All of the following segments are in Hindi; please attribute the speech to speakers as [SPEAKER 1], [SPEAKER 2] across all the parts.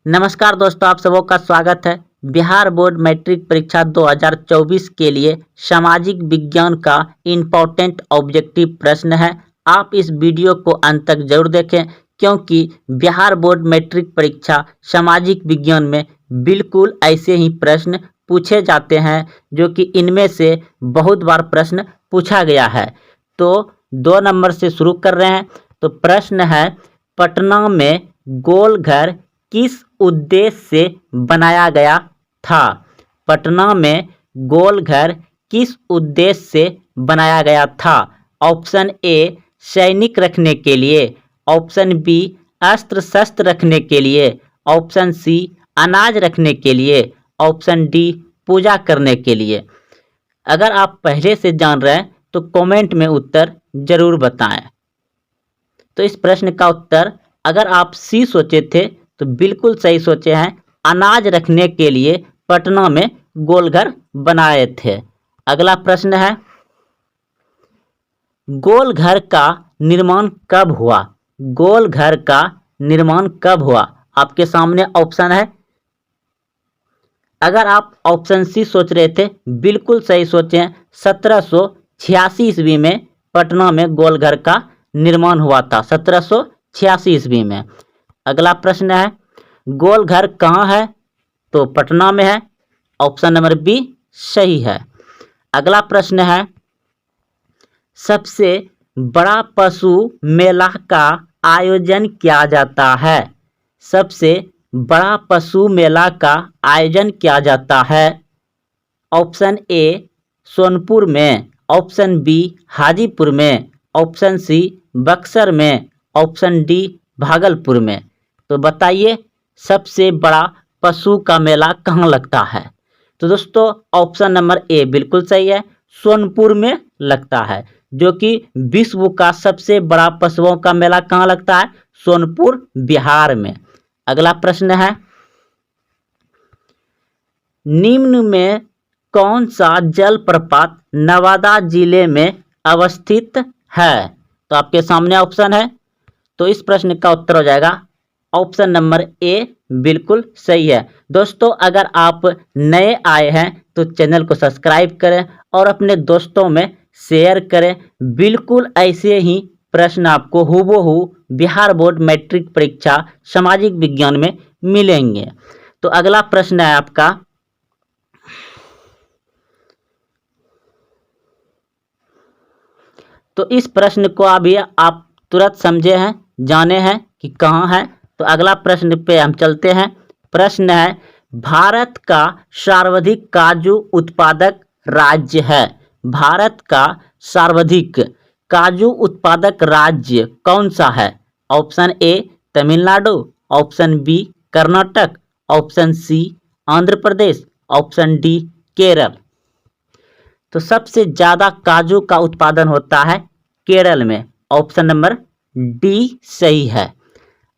[SPEAKER 1] नमस्कार दोस्तों, आप सबों का स्वागत है। बिहार बोर्ड मैट्रिक परीक्षा 2024 के लिए सामाजिक विज्ञान का इम्पोर्टेंट ऑब्जेक्टिव प्रश्न है। आप इस वीडियो को अंत तक जरूर देखें, क्योंकि बिहार बोर्ड मैट्रिक परीक्षा सामाजिक विज्ञान में बिल्कुल ऐसे ही प्रश्न पूछे जाते हैं, जो कि इनमें से बहुत बार प्रश्न पूछा गया है। तो 2 नंबर से शुरू कर रहे हैं। तो प्रश्न है, पटना में गोल घर किस उद्देश्य से बनाया गया था? पटना में गोल घर किस उद्देश्य से बनाया गया था? ऑप्शन ए सैनिक रखने के लिए, ऑप्शन बी अस्त्र शस्त्र रखने के लिए, ऑप्शन सी अनाज रखने के लिए, ऑप्शन डी पूजा करने के लिए। अगर आप पहले से जान रहे हैं तो कमेंट में उत्तर जरूर बताएं। तो इस प्रश्न का उत्तर, अगर आप सी सोचे थे तो बिल्कुल सही सोचे हैं। अनाज रखने के लिए पटना में गोलघर बनाए थे। अगला प्रश्न है, गोलघर का निर्माण कब हुआ? गोलघर का निर्माण कब हुआ? आपके सामने ऑप्शन है। अगर आप ऑप्शन सी सोच रहे थे, बिल्कुल सही सोचे हैं। 1786 ईस्वी में पटना में गोलघर का निर्माण हुआ था, 1786 ईस्वी में। अगला प्रश्न है, गोलघर कहाँ है? तो पटना में है। ऑप्शन नंबर बी सही है। अगला प्रश्न है, सबसे बड़ा पशु मेला का आयोजन किया जाता है? सबसे बड़ा पशु मेला का आयोजन किया जाता है। ऑप्शन ए सोनपुर में, ऑप्शन बी हाजीपुर में, ऑप्शन सी बक्सर में, ऑप्शन डी भागलपुर में। तो बताइए, सबसे बड़ा पशु का मेला कहाँ लगता है? तो दोस्तों ऑप्शन नंबर ए बिल्कुल सही है, सोनपुर में लगता है, जो कि विश्व का सबसे बड़ा पशुओं का मेला कहाँ लगता है? सोनपुर, बिहार में। अगला प्रश्न है, निम्न में कौन सा जलप्रपात नवादा जिले में अवस्थित है? तो आपके सामने ऑप्शन है। तो इस प्रश्न का उत्तर हो जाएगा ऑप्शन नंबर ए बिल्कुल सही है। दोस्तों अगर आप नए आए हैं तो चैनल को सब्सक्राइब करें और अपने दोस्तों में शेयर करें। बिल्कुल ऐसे ही प्रश्न आपको हूबहू बिहार बोर्ड मैट्रिक परीक्षा सामाजिक विज्ञान में मिलेंगे। तो अगला प्रश्न है आपका, तो इस प्रश्न को अभी आप तुरंत समझे हैं, जाने हैं कि कहाँ है। तो अगला प्रश्न पे हम चलते हैं। प्रश्न है, भारत का सर्वाधिक काजू उत्पादक राज्य है? भारत का सर्वाधिक काजू उत्पादक राज्य कौन सा है? Option A Tamil Nadu, option B Karnataka, option C Andhra Pradesh, option D Kerala. तो सबसे ज़्यादा काजू का उत्पादन होता है केरल में। ऑप्शन नंबर डी सही है।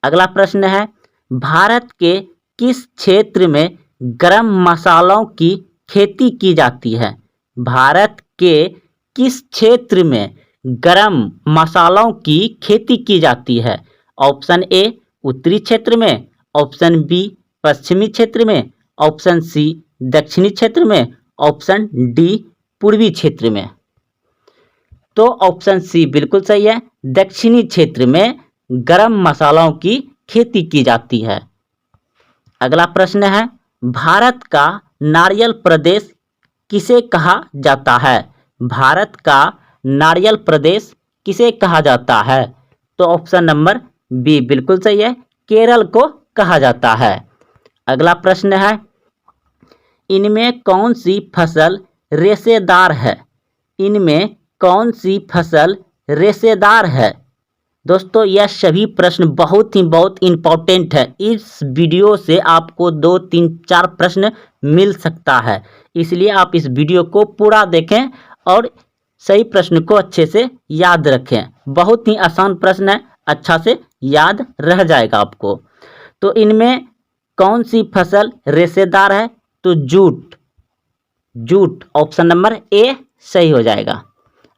[SPEAKER 1] अगला प्रश्न है, भारत के किस क्षेत्र में गरम मसालों की खेती की जाती है? भारत के किस क्षेत्र में गरम मसालों की खेती की जाती है? ऑप्शन ए उत्तरी क्षेत्र में, ऑप्शन बी पश्चिमी क्षेत्र में, ऑप्शन सी दक्षिणी क्षेत्र में, ऑप्शन डी पूर्वी क्षेत्र में। तो ऑप्शन सी बिल्कुल सही है, दक्षिणी क्षेत्र में गरम मसालों की खेती की जाती है। अगला प्रश्न है, भारत का नारियल प्रदेश किसे कहा जाता है? भारत का नारियल प्रदेश किसे कहा जाता है? तो ऑप्शन नंबर बी बिल्कुल सही है, केरल को कहा जाता है। अगला प्रश्न है, इनमें कौन सी फसल रेशेदार है? इनमें कौन सी फसल रेशेदार है? दोस्तों यह सभी प्रश्न बहुत इम्पोर्टेंट है। इस वीडियो से आपको 2, 3, 4 प्रश्न मिल सकता है, इसलिए आप इस वीडियो को पूरा देखें और सही प्रश्न को अच्छे से याद रखें। बहुत ही आसान प्रश्न है, अच्छा से याद रह जाएगा आपको। तो इनमें कौन सी फसल रेशेदार है? तो jute, jute option number A सही हो जाएगा।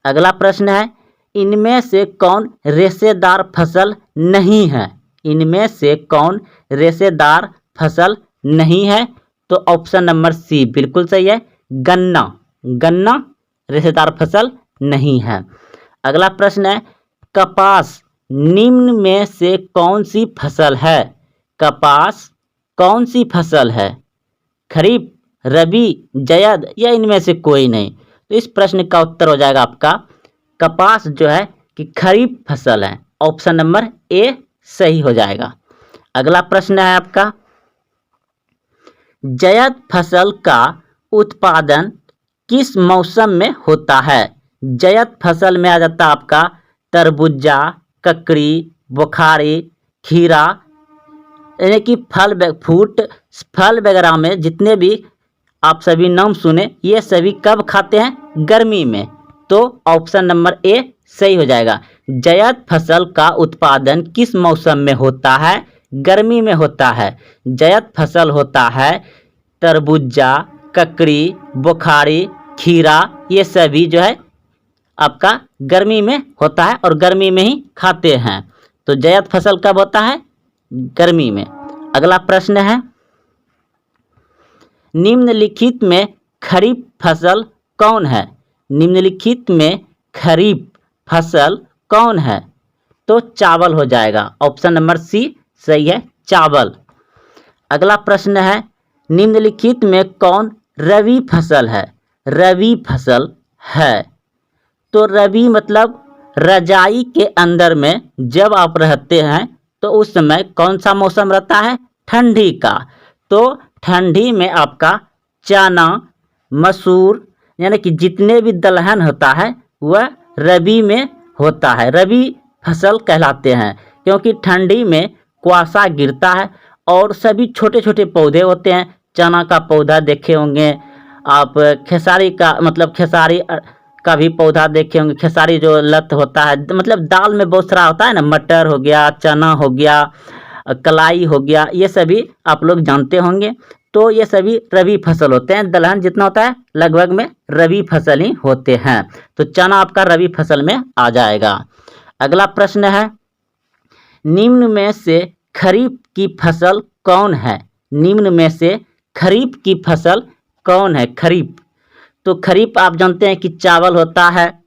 [SPEAKER 1] अगला प्रश्न है, इनमें से कौन रेशेदार फसल नहीं है? इनमें से कौन रेशेदार फसल नहीं है, तो ऑप्शन नंबर सी बिल्कुल सही है, गन्ना। गन्ना रेशेदार फसल नहीं है। अगला प्रश्न है, कपास निम्न में से कौन सी फसल है? कपास कौन सी फसल है? खरीफ, रबी, जायद या इनमें से कोई नहीं? तो इस प्रश्न का उत्तर हो जाएगा आपका कपास जो है कि खरीफ फसल है। ऑप्शन नंबर ए सही हो जाएगा। अगला प्रश्न है आपका, जायद फसल का उत्पादन किस मौसम में होता है? जायद फसल में आ जाता है आपका तरबूजा, ककड़ी, बुखारी, खीरा, यानी कि फल वगैरह में जितने भी आप सभी नाम सुने, ये सभी कब खाते हैं? गर्मी में। तो ऑप्शन नंबर ए सही हो जाएगा। जायद फसल का उत्पादन किस मौसम में होता है? गर्मी में होता है। जायद फसल होता है तरबूजा, ककड़ी, बुखारी, खीरा, ये सभी जो है आपका गर्मी में होता है और गर्मी में ही खाते हैं। तो जायद फसल कब होता है? गर्मी में। अगला प्रश्न है, निम्नलिखित में खरीफ फसल कौन है? निम्नलिखित में खरीफ फसल कौन है? तो चावल हो जाएगा। ऑप्शन नंबर सी सही है, चावल। अगला प्रश्न है, निम्नलिखित में कौन रबी फसल है? रबी फसल है। तो रबी मतलब रजाई के अंदर में जब आप रहते हैं तो उस समय कौन सा मौसम रहता है? ठंडी का। तो ठंडी में आपका चना, मसूर, यानी कि जितने भी दलहन होता है वह रबी में होता है, रबी फसल कहलाते हैं। क्योंकि ठंडी में कुआसा गिरता है और सभी छोटे छोटे पौधे होते हैं। चना का पौधा देखे होंगे आप, खेसारी का मतलब खेसारी का भी पौधा देखे होंगे। खेसारी जो लत होता है, मतलब दाल में बहुत सारा होता है ना, मटर हो गया, चना हो गया, कलाई हो गया, ये सभी आप लोग जानते होंगे। तो ये सभी रबी फसल होते हैं। दलहन जितना होता है लगभग में रबी फसल ही होते हैं। तो चना आपका रबी फसल में आ जाएगा। अगला प्रश्न है, निम्न में से खरीफ की फसल कौन है? निम्न में से खरीफ की फसल कौन है? खरीफ, तो खरीफ आप जानते हैं कि चावल होता है,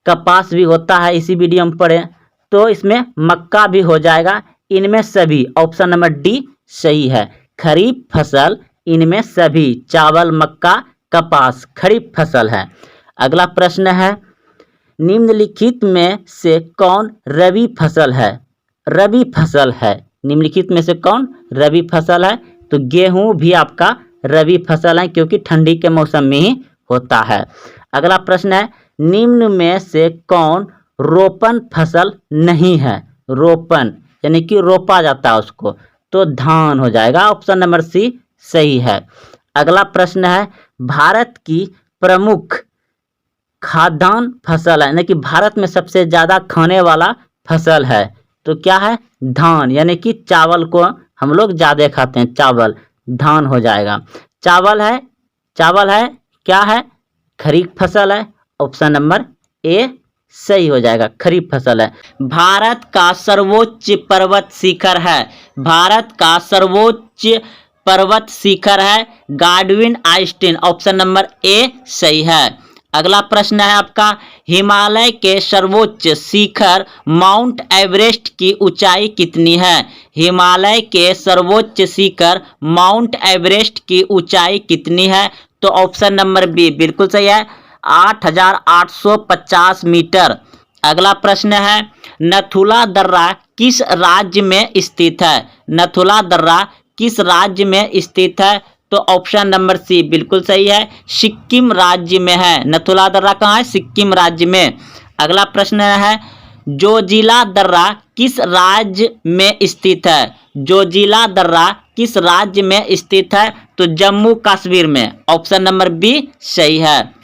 [SPEAKER 1] कपास भी होता है, इसी वीडियो में पढ़े। तो इसमें मक्का भी हो जाएगा। इनमें सभी ऑप्शन नंबर डी सही है। खरीफ फसल इनमें सभी चावल, मक्का, कपास खरीफ फसल है। अगला प्रश्न है, निम्नलिखित में से कौन रबी फसल है? रबी फसल है। निम्नलिखित में से कौन रबी फसल है? तो गेहूं भी आपका रबी फसल है, क्योंकि ठंडी के मौसम में ही होता है। अगला प्रश्न है, निम्न में से कौन रोपन फसल नहीं है? रोपन यानी कि रोपा जाता है उसको, तो धान हो जाएगा। ऑप्शन नंबर सी सही है। अगला प्रश्न है, भारत की प्रमुख खाद्यान्न फसल है, यानी कि भारत में सबसे ज़्यादा खाने वाला फसल है, तो क्या है? धान, यानी कि चावल को हम लोग ज़्यादा खाते हैं, चावल, धान हो जाएगा। चावल है क्या है? खरीफ फसल है। ऑप्शन नंबर ए सही हो जाएगा, खरीफ फसल है। भारत का सर्वोच्च पर्वत शिखर है। भारत का सर्वोच्च पर्वत शिखर है गाडविन आइस्टीन। ऑप्शन नंबर ए सही है। अगला प्रश्न है आपका, हिमालय के सर्वोच्च शिखर माउंट एवरेस्ट की ऊंचाई कितनी है? हिमालय के सर्वोच्च शिखर माउंट एवरेस्ट की ऊंचाई कितनी है? तो ऑप्शन नंबर बी बिल्कुल सही है, 8,850 मीटर। अगला प्रश्न है, नथुला दर्रा किस राज्य में स्थित है? नथुला दर्रा किस राज्य में स्थित है? तो ऑप्शन नंबर सी बिल्कुल सही है, सिक्किम राज्य में है। नथुला दर्रा कहाँ है? सिक्किम राज्य में। अगला प्रश्न है, जोजिला दर्रा किस राज्य में स्थित है? जोजिला दर्रा किस राज्य में स्थित है? तो जम्मू कश्मीर में। ऑप्शन नंबर बी सही है।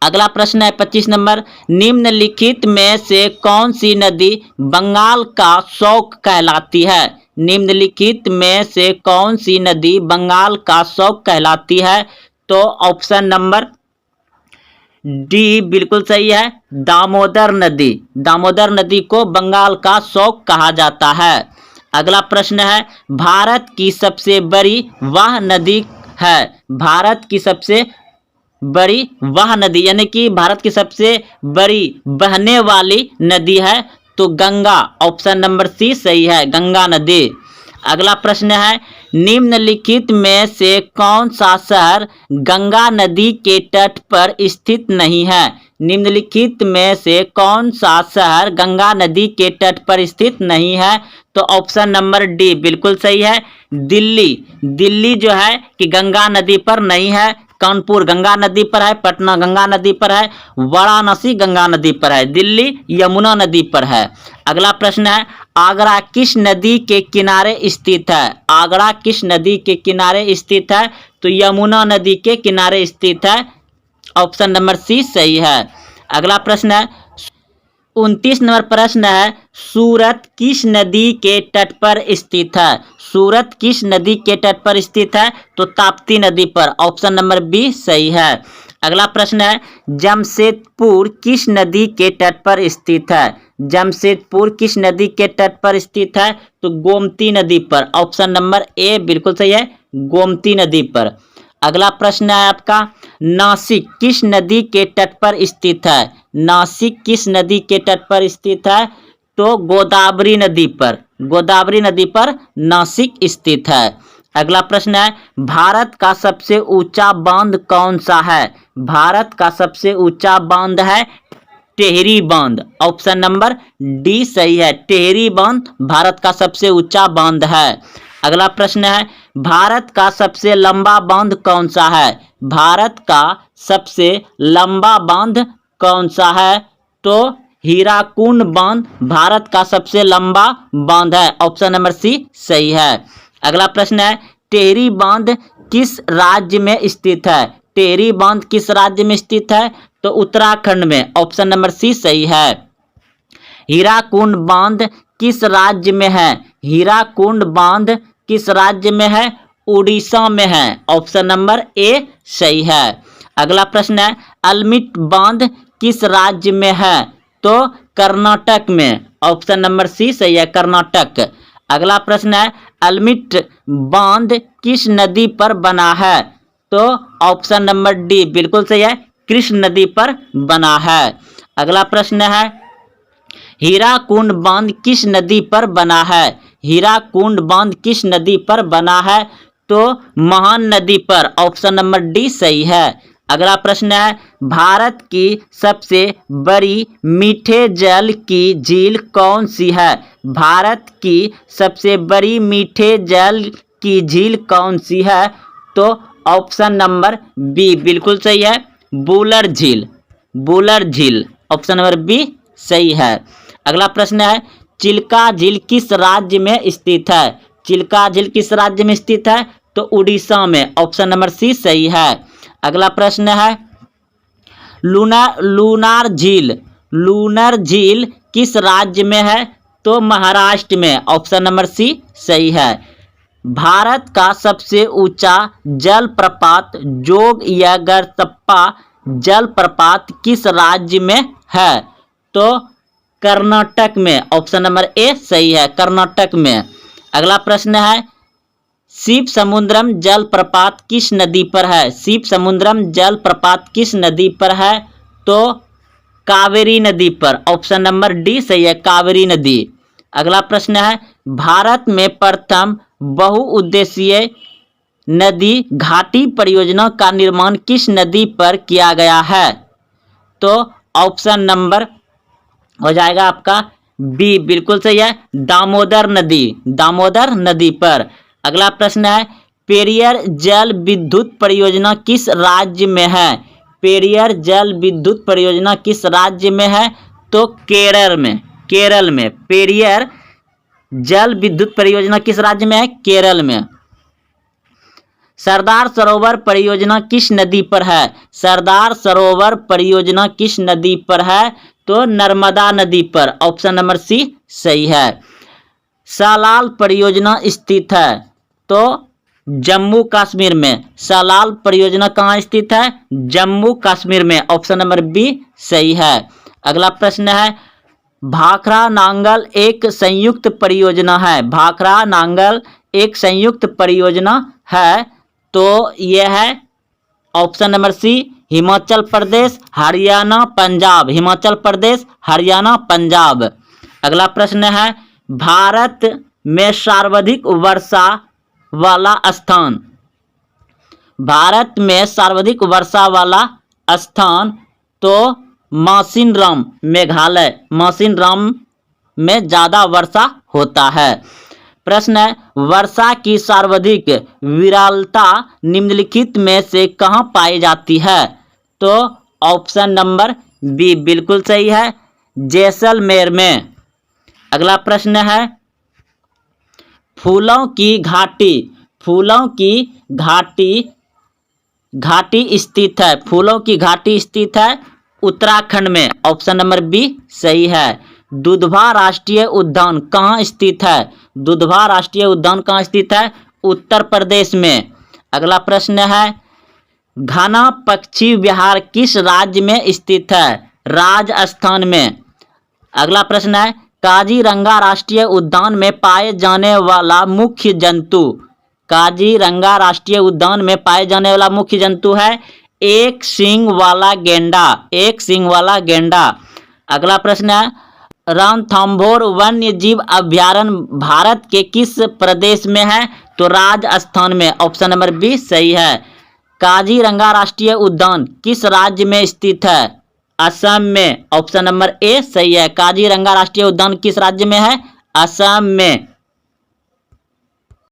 [SPEAKER 1] अगला प्रश्न है 25 नंबर, निम्नलिखित में से कौन सी नदी बंगाल का शौक कहलाती है? निम्नलिखित में से कौन सी नदी बंगाल का शौक कहलाती है? तो ऑप्शन नंबर डी बिल्कुल सही है, दामोदर नदी। दामोदर नदी को बंगाल का शौक कहा जाता है। अगला प्रश्न है भारत की सबसे बड़ी वह नदी है। भारत की सबसे बड़ी वह नदी यानी कि भारत की सबसे बड़ी बहने वाली नदी है तो गंगा। ऑप्शन नंबर सी सही है, गंगा नदी। अगला प्रश्न है निम्नलिखित में से कौन सा शहर गंगा नदी के तट पर स्थित नहीं है। निम्नलिखित में से कौन सा शहर गंगा नदी के तट पर स्थित नहीं है तो ऑप्शन नंबर डी बिल्कुल सही है, दिल्ली। दिल्ली जो है कि गंगा नदी पर नहीं है, कानपुर गंगा नदी पर है, पटना गंगा नदी पर है, वाराणसी गंगा नदी पर है, दिल्ली यमुना नदी पर है। अगला प्रश्न है आगरा किस नदी के किनारे स्थित है। आगरा किस नदी के किनारे स्थित है तो यमुना नदी के किनारे स्थित है। ऑप्शन नंबर सी सही है। अगला प्रश्न है 29 नंबर प्रश्न है सूरत किस नदी के तट पर स्थित है। सूरत किस नदी के तट पर स्थित है तो ताप्ती नदी पर। ऑप्शन नंबर बी सही है। अगला प्रश्न है जमशेदपुर किस नदी के तट पर स्थित है। जमशेदपुर किस नदी के तट पर स्थित है तो गोमती नदी पर। ऑप्शन नंबर ए बिल्कुल सही है, गोमती नदी पर। अगला प्रश्न है आपका नासिक किस नदी के तट पर स्थित है। नासिक किस नदी के तट पर स्थित है तो गोदावरी नदी पर। गोदावरी नदी पर नासिक स्थित है। अगला प्रश्न है भारत का सबसे ऊंचा बांध कौन सा है। भारत का सबसे ऊंचा बांध है टिहरी बांध। ऑप्शन नंबर डी सही है, टिहरी बांध भारत का सबसे ऊंचा बांध है। अगला प्रश्न है भारत का सबसे लंबा बांध कौन सा है। भारत का सबसे लंबा बांध कौन सा है तो हीराकुंड बांध भारत का सबसे लंबा बांध है। ऑप्शन नंबर सी सही है। अगला प्रश्न है टिहरी बांध किस राज्य में स्थित है। टिहरी बांध किस राज्य में स्थित है तो उत्तराखंड में। ऑप्शन नंबर सी सही है। हीराकुंड बांध किस राज्य में है। हीराकुंड बांध किस राज्य में है उड़ीसा में है। ऑप्शन नंबर ए सही है। अगला प्रश्न है अल्मिट बांध किस राज्य में है तो कर्नाटक में। ऑप्शन नंबर सी सही है, कर्नाटक। अगला प्रश्न है अल्मिट बांध किस नदी पर बना है तो ऑप्शन नंबर डी बिल्कुल सही है, कृष्ण नदी पर बना है। अगला प्रश्न है हीराकुंड बांध किस नदी पर बना है। हीराकुंड बांध किस नदी पर बना है तो महान नदी पर। ऑप्शन नंबर डी सही है। अगला प्रश्न है भारत की सबसे बड़ी मीठे जल की झील कौन सी है। भारत की सबसे बड़ी मीठे जल की झील कौन सी है तो ऑप्शन नंबर बी बिल्कुल सही है, वुलर झील। वुलर झील ऑप्शन नंबर बी सही है। अगला प्रश्न है चिल्का झील किस राज्य में स्थित है। चिल्का झील किस राज्य में स्थित है तो उड़ीसा में। ऑप्शन नंबर सी सही है। अगला प्रश्न है लूनार झील। लूनर झील किस राज्य में है तो महाराष्ट्र में। ऑप्शन नंबर सी सही है। भारत का सबसे ऊंचा जलप्रपात जोगयगरतप्पा जलप्रपात किस राज्य में है तो कर्नाटक में। ऑप्शन नंबर ए सही है, कर्नाटक में। अगला प्रश्न है शिव समुद्रम जलप्रपात किस नदी पर है। शिव समुद्रम जलप्रपात किस नदी पर है तो कावेरी नदी पर। ऑप्शन नंबर डी सही है, कावेरी नदी। अगला प्रश्न है भारत में प्रथम बहुउद्देशीय नदी घाटी परियोजना का निर्माण किस नदी पर किया गया है तो ऑप्शन नंबर हो जाएगा आपका बी बिल्कुल सही है, दामोदर नदी। दामोदर नदी पर। अगला प्रश्न है पेरियर जल विद्युत परियोजना किस राज्य में है। पेरियर जल विद्युत परियोजना किस राज्य में है तो केरल में। केरल में पेरियर जल विद्युत परियोजना किस राज्य में है, केरल में। सरदार सरोवर परियोजना किस नदी पर है। सरदार सरोवर परियोजना किस नदी पर है तो नर्मदा नदी पर। ऑप्शन नंबर सी सही है। सलाल परियोजना स्थित है तो जम्मू कश्मीर में। सलाल परियोजना कहाँ स्थित है, जम्मू कश्मीर में। ऑप्शन नंबर बी सही है। अगला प्रश्न है भाखड़ा नांगल एक संयुक्त परियोजना है। भाखड़ा नांगल एक संयुक्त परियोजना है। तो यह है option number C, Himachal Pradesh, Haryana, Punjab. Himachal Pradesh, Haryana, Punjab. अगला प्रश्न है, भारत में सर्वाधिक वर्षा वाला स्थान। भारत में सर्वाधिक वर्षा वाला स्थान तो मौसिनराम, मेघालय। मौसिनराम में ज़्यादा वर्षा होता है। प्रश्न है, वर्षा की सर्वाधिक विरलता निम्नलिखित में से कहाँ पाई जाती है? तो ऑप्शन नंबर बी बिल्कुल सही है, जैसलमेर में। अगला प्रश्न है, फूलों की घाटी। फूलों की घाटी स्थित है। फूलों की घाटी स्थित है उत्तराखंड में। ऑप्शन नंबर बी सही है। दुधवा राष्ट्रीय उद्यान कहाँ स्थित है? दुधवा राष्ट्रीय उद्यान कहाँ स्थित है? उत्तर प्रदेश में। अगला प्रश्न है, घना पक्षी विहार किस राज्य में स्थित है? राजस्थान में। अगला प्रश्न है, काजीरंगा राष्ट्रीय उद्यान में पाए जाने वाला मुख्य जंतु। काजीरंगा राष्ट्रीय उद्यान में पाए जाने वाला मुख्य जंतु है एक सींग वाला गेंडा। एक सींग वाला गेंडा। अगला प्रश्न है, रणथंभौर वन्य जीव अभयारण्य भारत के किस प्रदेश में है? तो राजस्थान में। ऑप्शन नंबर बी सही है। काजीरंगा राष्ट्रीय उद्यान किस राज्य में स्थित है? असम में। ऑप्शन नंबर ए सही है। काजीरंगा राष्ट्रीय उद्यान किस राज्य में है? असम में।